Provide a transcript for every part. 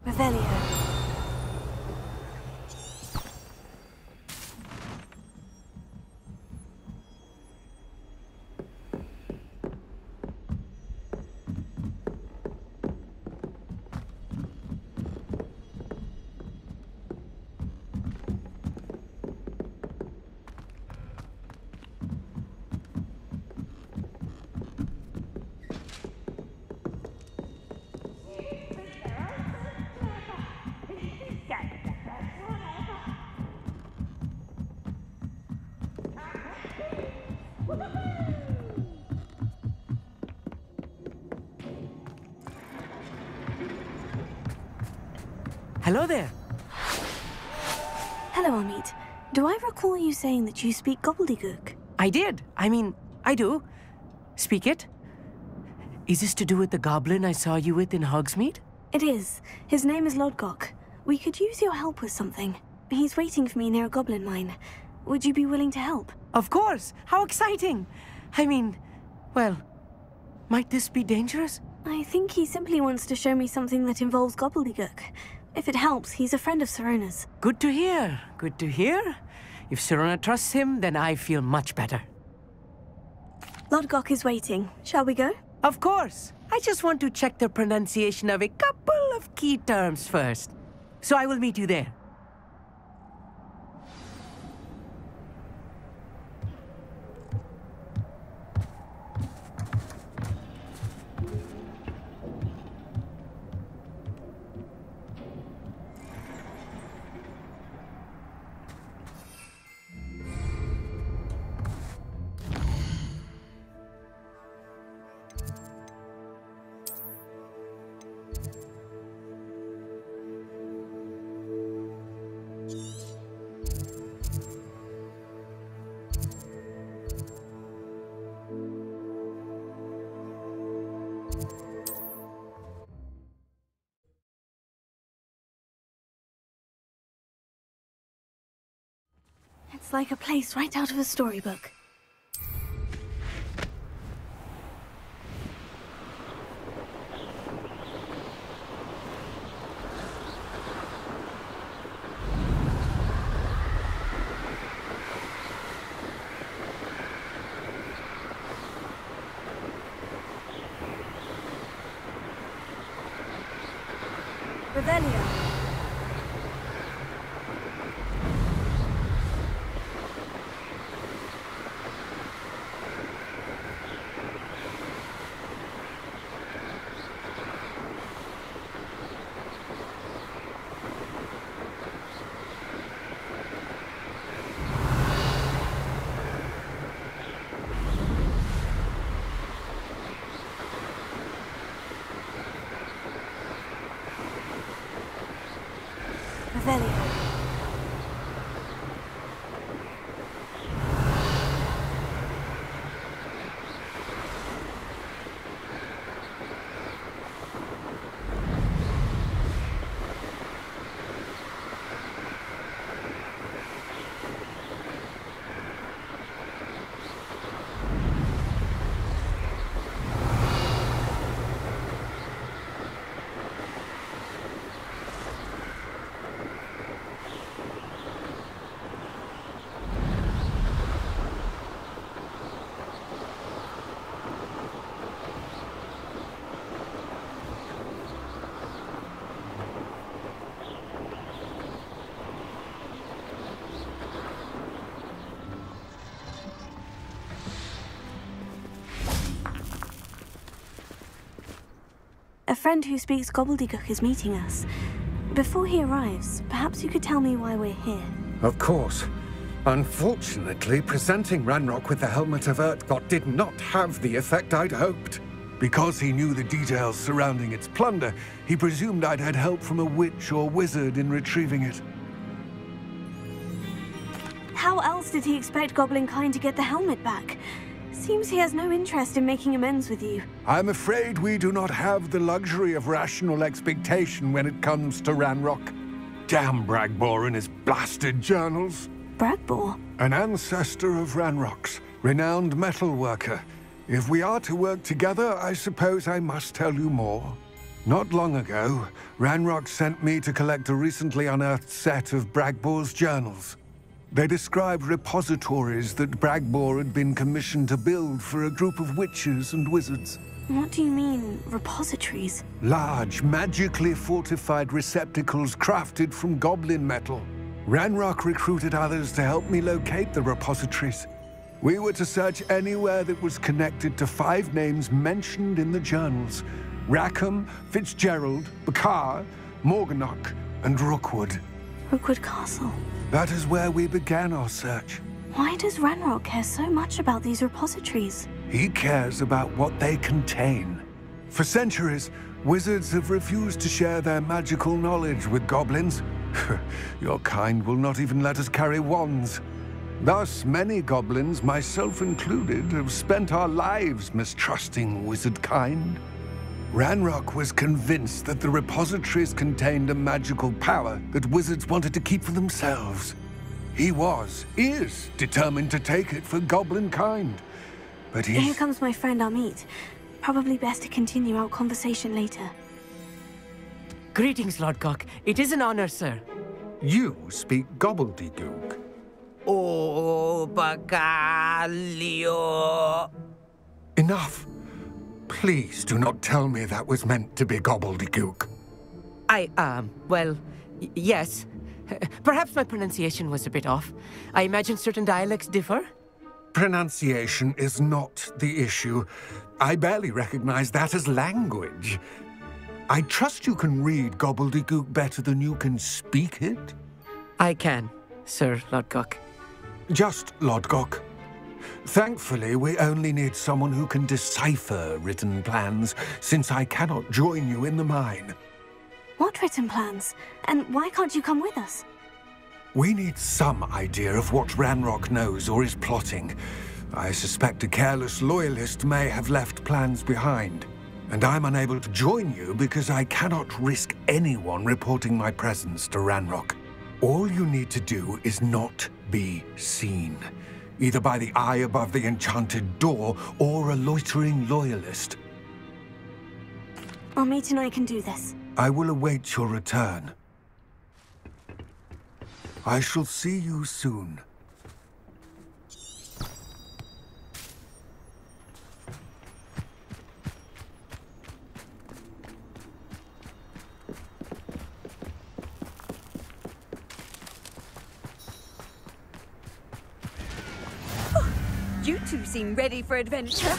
Revelio. Hello there. Hello, Amit. Do I recall you saying that you speak gobbledygook? I did. I do. Speak it. Is this to do with the goblin I saw you with in Hogsmeade? It is. His name is Lodgok. We could use your help with something. He's waiting for me near a goblin mine. Would you be willing to help? Of course. How exciting. Well, might this be dangerous? I think he simply wants to show me something that involves gobbledygook. If it helps, he's a friend of Sirona's. Good to hear. Good to hear. If Sirona trusts him, then I feel much better. Lodgok is waiting. Shall we go? Of course. I just want to check the pronunciation of a couple of key terms first. So I will meet you there. It's like a place right out of a storybook. Revelio. Revelio. A friend who speaks gobbledygook is meeting us. Before he arrives, perhaps you could tell me why we're here. Of course. Unfortunately, presenting Ranrock with the Helmet of Urtkot did not have the effect I'd hoped. Because he knew the details surrounding its plunder, he presumed I'd had help from a witch or wizard in retrieving it. How else did he expect Goblinkind to get the helmet back? Seems he has no interest in making amends with you. I'm afraid we do not have the luxury of rational expectation when it comes to Ranrock. Damn Bragbor and his blasted journals. Bragbor? An ancestor of Ranrock's, renowned metal worker. If we are to work together, I suppose I must tell you more. Not long ago, Ranrock sent me to collect a recently unearthed set of Bragbor's journals. They described repositories that Bragbor had been commissioned to build for a group of witches and wizards. What do you mean, repositories? Large, magically fortified receptacles crafted from goblin metal. Ranrock recruited others to help me locate the repositories. We were to search anywhere that was connected to 5 names mentioned in the journals: Rackham, Fitzgerald, Bakar, Morganach, and Rookwood. Rookwood Castle. That is where we began our search. Why does Ranrock care so much about these repositories? He cares about what they contain. For centuries, wizards have refused to share their magical knowledge with goblins. Your kind will not even let us carry wands. Thus, many goblins, myself included, have spent our lives mistrusting wizard kind. Ranrock was convinced that the repositories contained a magical power that wizards wanted to keep for themselves. He is determined to take it for goblin kind. But Here comes my friend Amit. Probably best to continue our conversation later. Greetings, Lord Cock. It is an honor, sir. You speak gobbledygook. Oh, Bacalio. Enough. Please do not tell me that was meant to be gobbledygook. Well, yes. Perhaps my pronunciation was a bit off. I imagine certain dialects differ. Pronunciation is not the issue. I barely recognize that as language. I trust you can read gobbledygook better than you can speak it? I can, Sir Lodgok. Just Lodgok. Thankfully, we only need someone who can decipher written plans, since I cannot join you in the mine. What written plans? And why can't you come with us? We need some idea of what Ranrock knows or is plotting. I suspect a careless loyalist may have left plans behind. And I'm unable to join you because I cannot risk anyone reporting my presence to Ranrock. All you need to do is not be seen, either by the eye above the enchanted door or a loitering loyalist. Amit and I can do this. I will await your return. I shall see you soon. You two seem ready for adventure.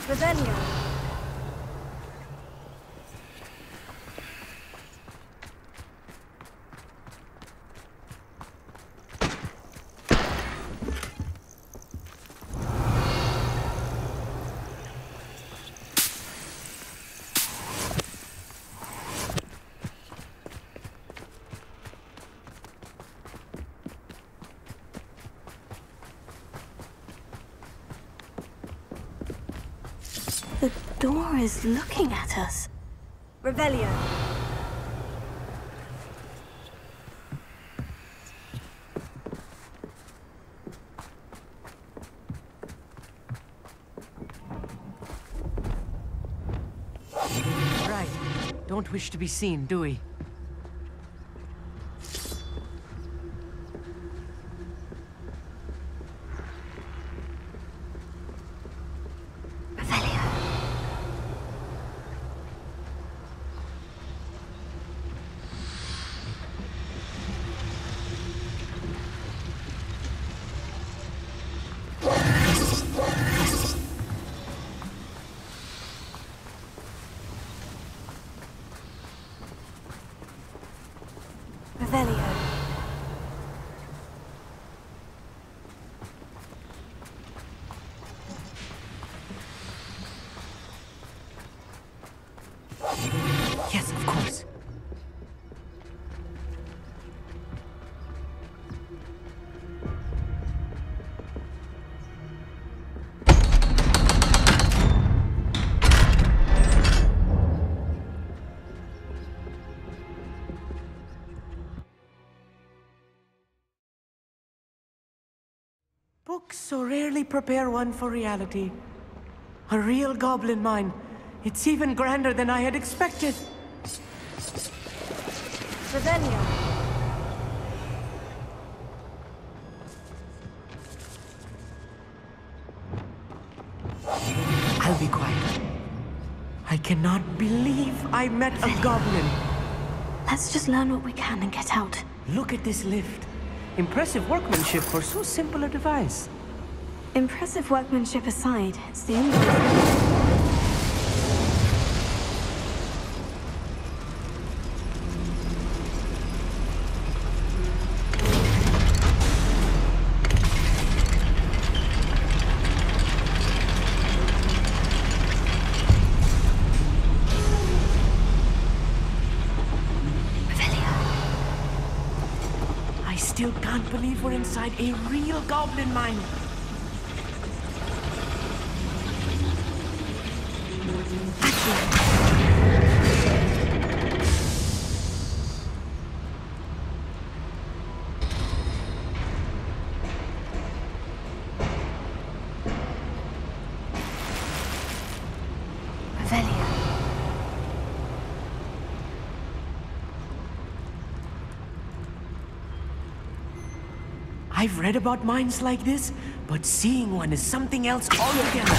Revelio. The door is looking at us. Revelio. Right. Don't wish to be seen, do we? Revelio. Yes, of course. Books so rarely prepare one for reality. A real goblin mine. It's even grander than I had expected. Revelio. I'll be quiet. I cannot believe I met a goblin. Let's just learn what we can and get out. Look at this lift. Impressive workmanship for so simple a device. Impressive workmanship aside, it's the only... I still can't believe we're inside a real goblin mine. Revelio. I've read about mines like this, but seeing one is something else altogether.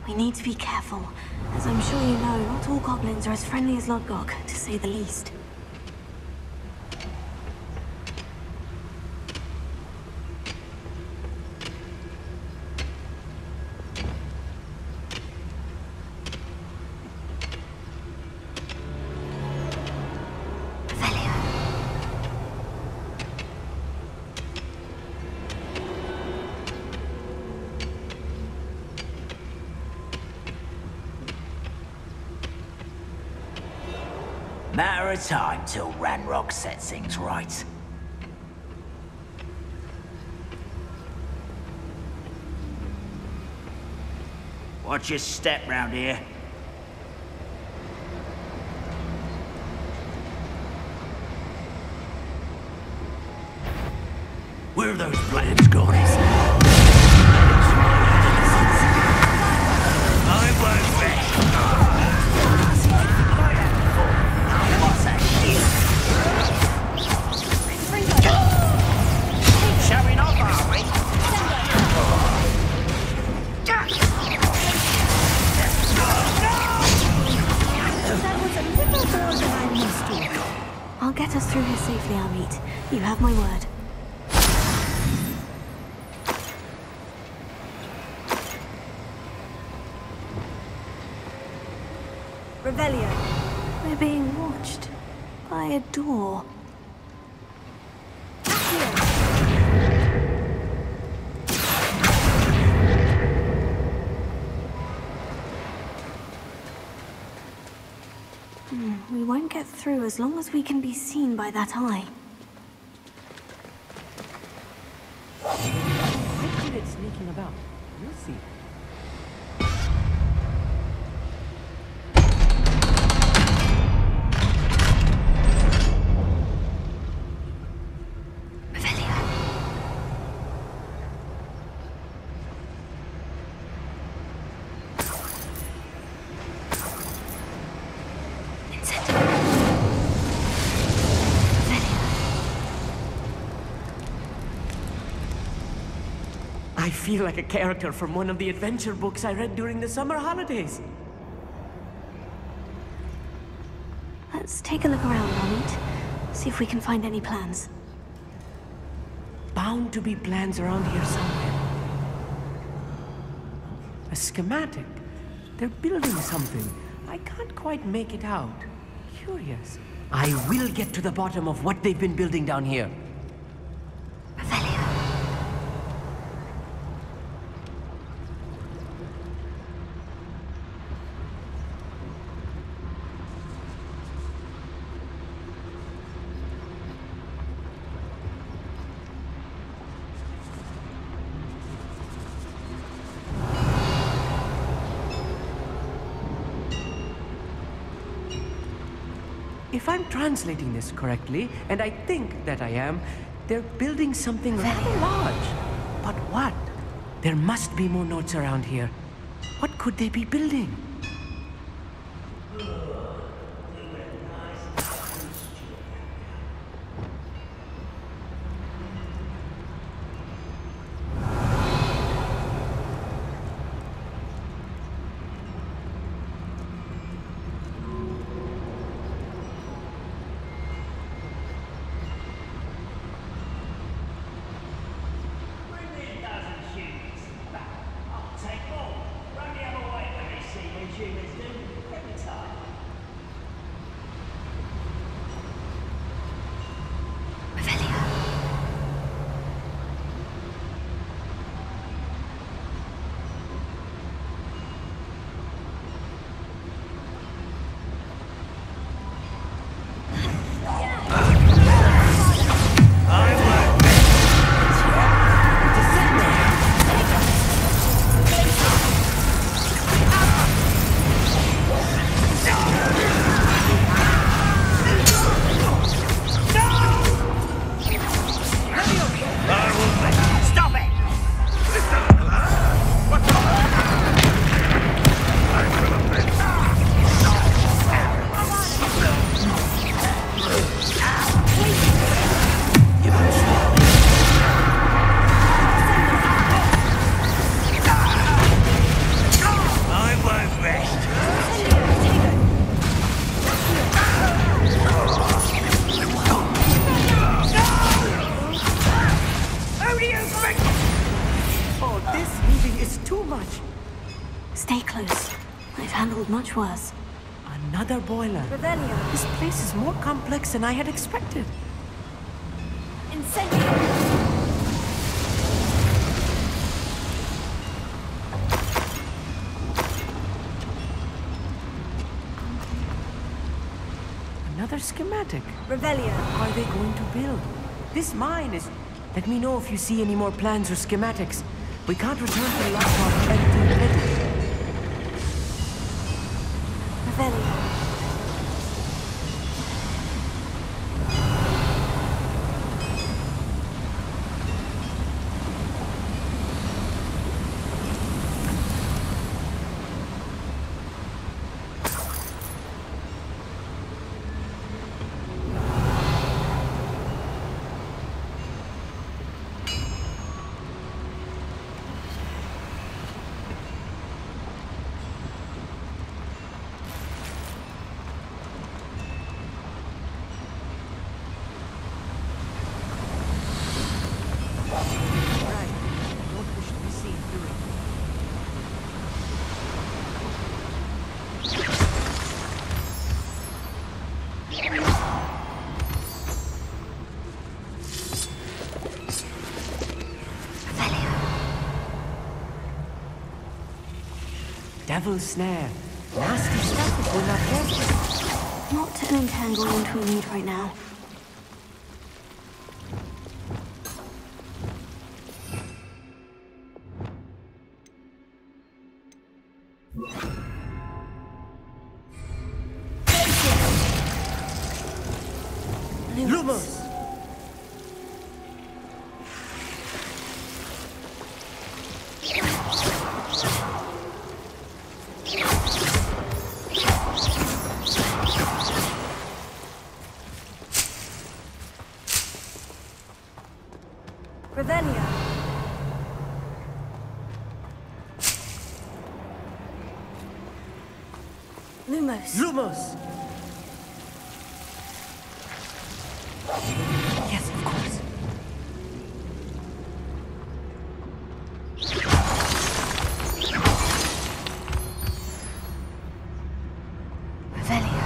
We need to be careful. As I'm sure you know, not all goblins are as friendly as Lodgok, to say the least. Matter of time till Ranrock sets things right. Watch your step round here. Where are those plans gone? I won't rest. What's that here? Showing off, are we? That was a little more than I'm used to. I'll get us through here safely, Amit. You have my word. Revelio. We're being watched by a door. We won't get through as long as we can be seen by that eye. Look at it sneaking about. You'll see. I feel like a character from one of the adventure books I read during the summer holidays. Let's take a look around, Amit. See if we can find any plans. Bound to be plans around here somewhere. A schematic. They're building something. I can't quite make it out. Curious. I will get to the bottom of what they've been building down here. If I'm translating this correctly, and I think that I am, they're building something rather large. But what? There must be more notes around here. What could they be building? Stay close. I've handled much worse. Another boiler. Revelio. This place is more complex than I had expected. Incendio. Another schematic. Revelio. What are they going to build? This mine is... Let me know if you see any more plans or schematics. We can't return to Lockwood empty-headed. Revelio. Devil's snare. Nasty stuff if we're not careful. Not to unentangle into a need right now. Lumos! Revelio. Lumos. Lumos! Yes, of course. Revelio.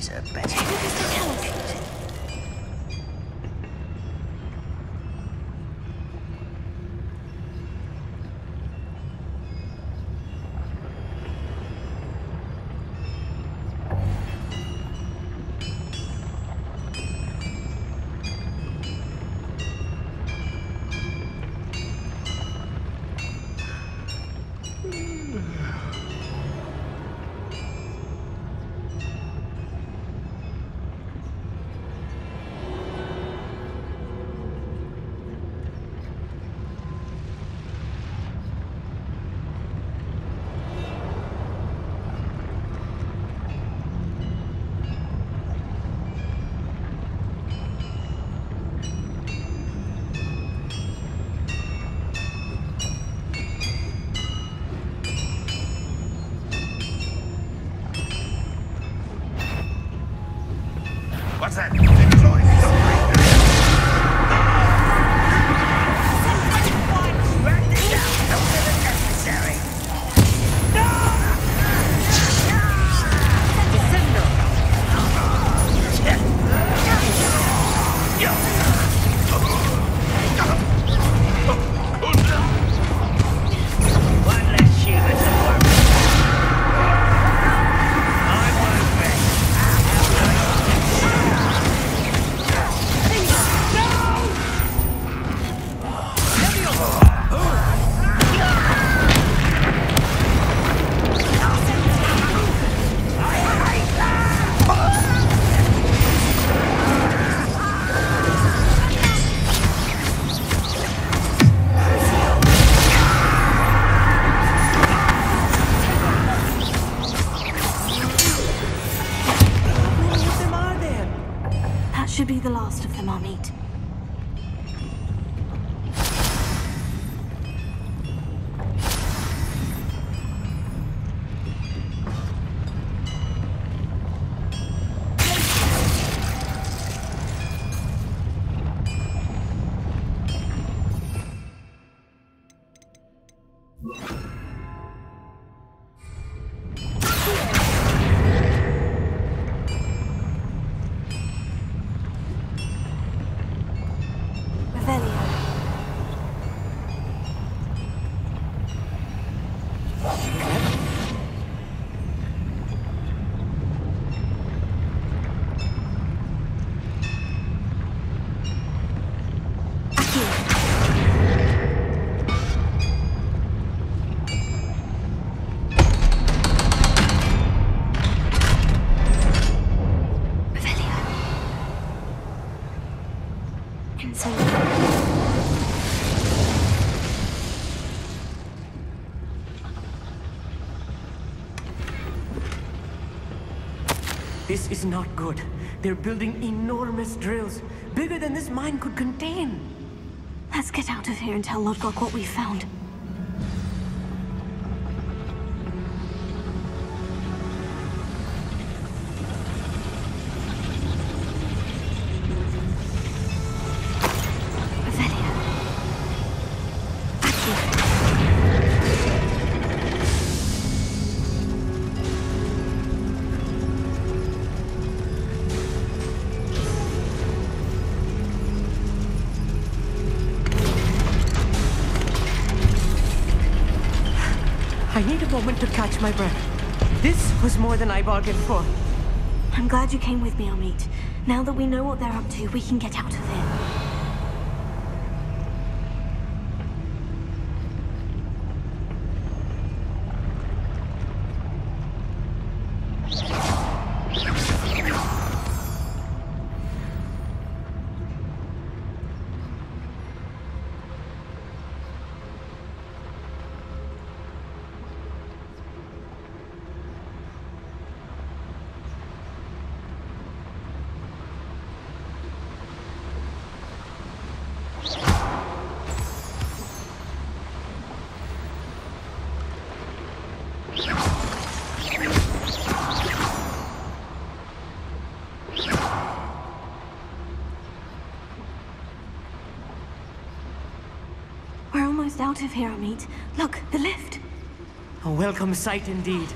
needs a better... What does it tell us? What's that? Should be the last of them, Amit. This is not good. They're building enormous drills, bigger than this mine could contain. Let's get out of here and tell Lodgok what we found. I need a moment to catch my breath. This was more than I bargained for. I'm glad you came with me, Amit. Now that we know what they're up to, we can get out of here. We're almost out of here, Amit. Look, the lift. A welcome sight indeed.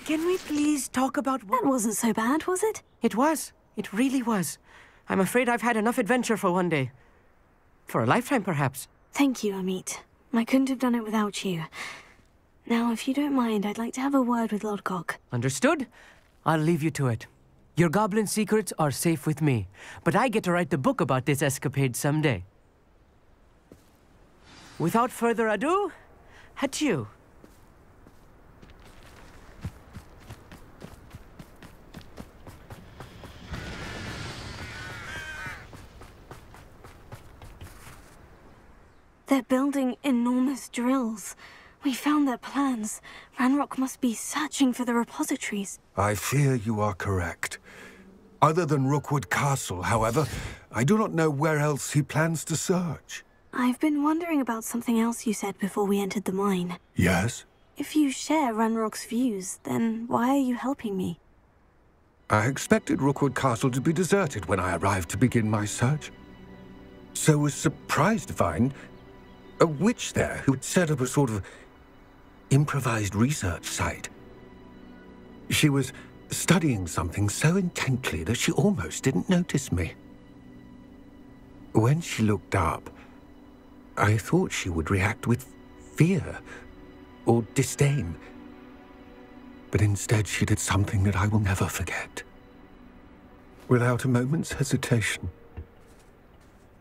can we please talk about what... That wasn't so bad, was it? It was. It really was. I'm afraid I've had enough adventure for one day. For a lifetime, perhaps. Thank you, Amit. I couldn't have done it without you. Now, if you don't mind, I'd like to have a word with Lodgok. Understood? I'll leave you to it. Your goblin secrets are safe with me, but I get to write the book about this escapade someday. Without further ado, adieu. They're building enormous drills. We found their plans. Ranrock must be searching for the repositories. I fear you are correct. Other than Rookwood Castle, however, I do not know where else he plans to search. I've been wondering about something else you said before we entered the mine. Yes? If you share Ranrock's views, then why are you helping me? I expected Rookwood Castle to be deserted when I arrived to begin my search. So was surprised to find a witch there who'd set up a sort of improvised research site. She was studying something so intently that she almost didn't notice me. When she looked up, I thought she would react with fear or disdain. But instead she did something that I will never forget. Without a moment's hesitation,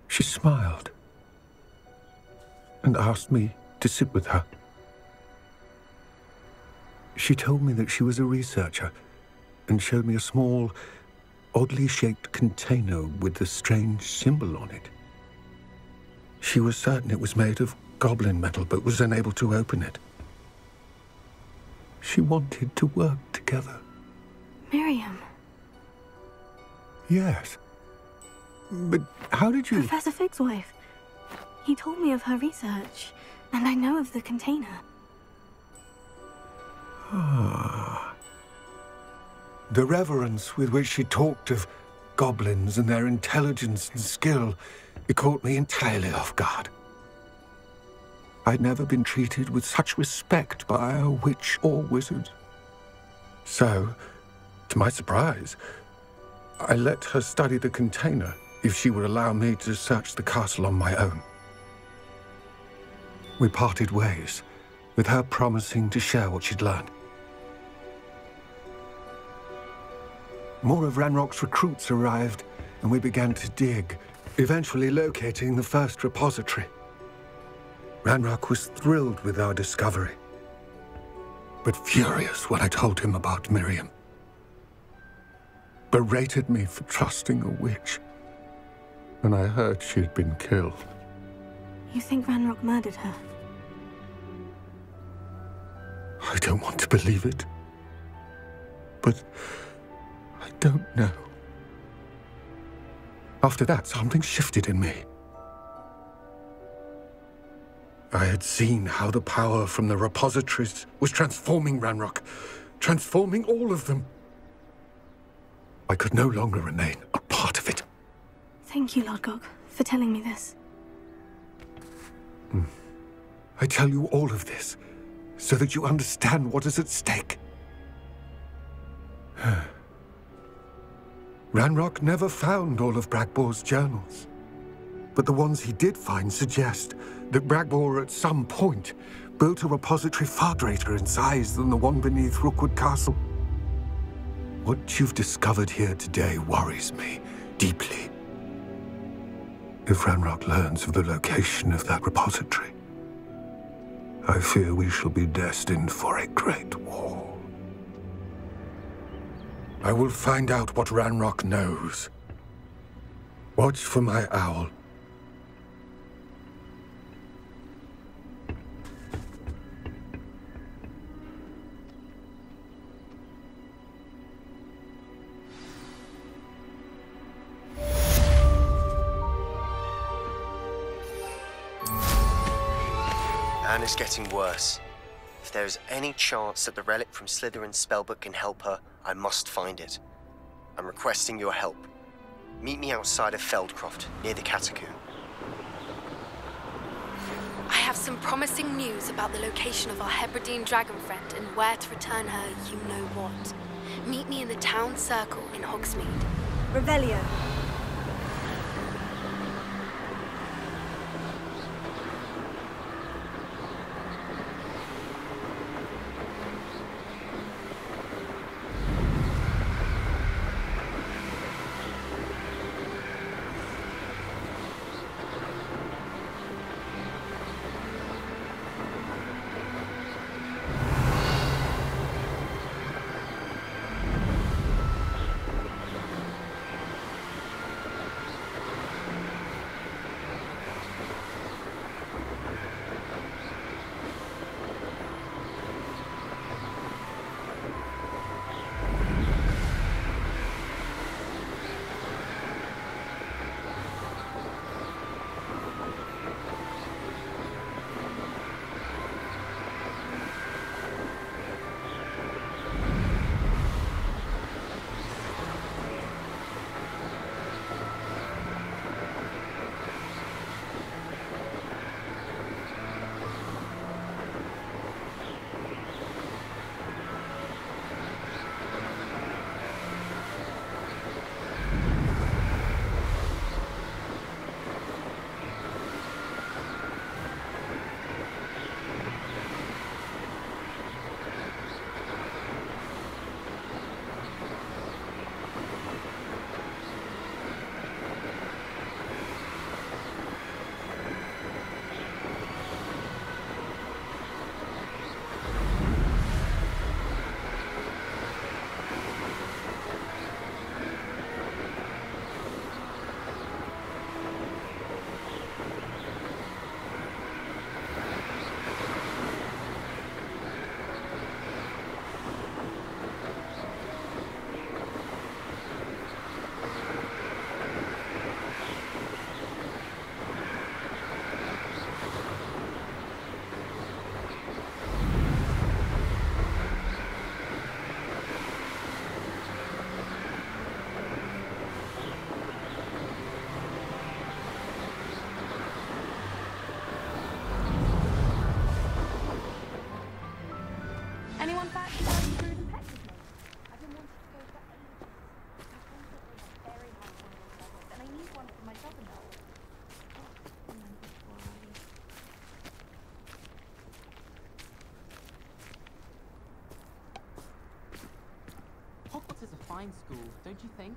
she smiled and asked me to sit with her. She told me that she was a researcher and showed me a small, oddly shaped container with a strange symbol on it. She was certain it was made of goblin metal, but was unable to open it. She wanted to work together. Miriam. Yes. But how did you... Professor Fig's wife. He told me of her research, and I know of the container. Ah. The reverence with which she talked of goblins and their intelligence and skill, it caught me entirely off guard. I'd never been treated with such respect by a witch or wizard. So, to my surprise, I let her study the container if she would allow me to search the castle on my own. We parted ways, with her promising to share what she'd learned. More of Ranrock's recruits arrived, and we began to dig, eventually locating the first repository. Ranrock was thrilled with our discovery, but furious when I told him about Miriam. Berated me for trusting a witch, and I heard she'd been killed. You think Ranrock murdered her? I don't want to believe it, but I don't know. After that, something shifted in me. I had seen how the power from the repositories was transforming Ranrock, transforming all of them. I could no longer remain a part of it. Thank you, Lodgok, for telling me this. I tell you all of this so that you understand what is at stake. Ranrock never found all of Bragbor's journals, but the ones he did find suggest that Bragbor at some point built a repository far greater in size than the one beneath Rookwood Castle. What you've discovered here today worries me deeply. If Ranrock learns of the location of that repository, I fear we shall be destined for a great war. I will find out what Ranrock knows. Watch for my owl. Anna's getting worse. If there is any chance that the relic from Slytherin's spellbook can help her, I must find it. I'm requesting your help. Meet me outside of Feldcroft, near the Catacomb. I have some promising news about the location of our Hebridean dragon friend and where to return her you-know-what. Meet me in the town circle in Hogsmeade. Revelio. Anyone back to through the pet with me? I've been wanting to go back. My friends said they have very high tolerance levels, and I need one for my governor. Hogwarts is a fine school, don't you think?